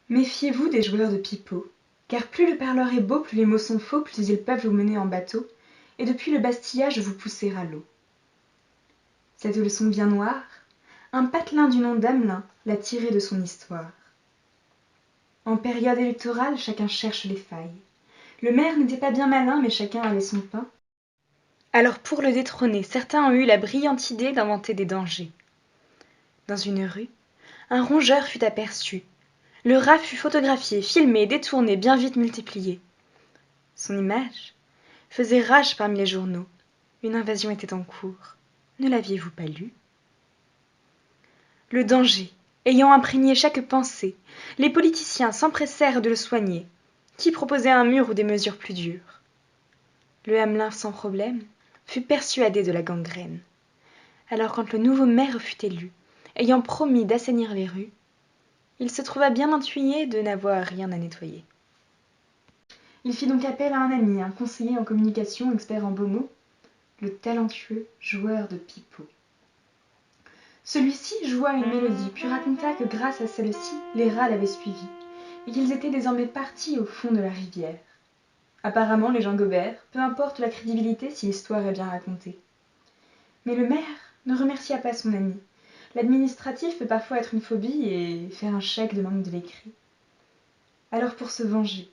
Méfiez-vous des joueurs de pipeau, car plus le parleur est beau, plus les mots sont faux, plus ils peuvent vous mener en bateau, et depuis le bastillage vous pousser à l'eau. Cette leçon bien noire, un patelin du nom d'Hamelin l'a tirée de son histoire. En période électorale, chacun cherche les failles. Le maire n'était pas bien malin, mais chacun avait son pain. Alors pour le détrôner, certains ont eu la brillante idée d'inventer des dangers. Dans une rue, un rongeur fut aperçu. Le rat fut photographié, filmé, détourné, bien vite multiplié. Son image faisait rage parmi les journaux. Une invasion était en cours. Ne l'aviez-vous pas lu? Le danger ayant imprégné chaque pensée, les politiciens s'empressèrent de le soigner. Qui proposait un mur ou des mesures plus dures? Le Hamelin sans problème fut persuadé de la gangrène. Alors quand le nouveau maire fut élu, ayant promis d'assainir les rues, il se trouva bien ennuyé de n'avoir rien à nettoyer. Il fit donc appel à un ami, un conseiller en communication, expert en beaux mots, le talentueux joueur de pipeau. Celui-ci joua une mélodie, puis raconta que grâce à celle-ci, les rats l'avaient suivi, et qu'ils étaient désormais partis au fond de la rivière. Apparemment, les gens gobèrent, peu importe la crédibilité si l'histoire est bien racontée. Mais le maire ne remercia pas son ami. L'administratif peut parfois être une phobie et faire un chèque de manque de l'écrit. Alors pour se venger,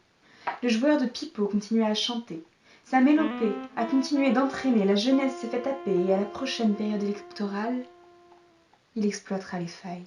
le joueur de pipeau continua à chanter. Sa mélopée a continué d'entraîner, la jeunesse s'est fait taper et à la prochaine période électorale, il exploitera les failles.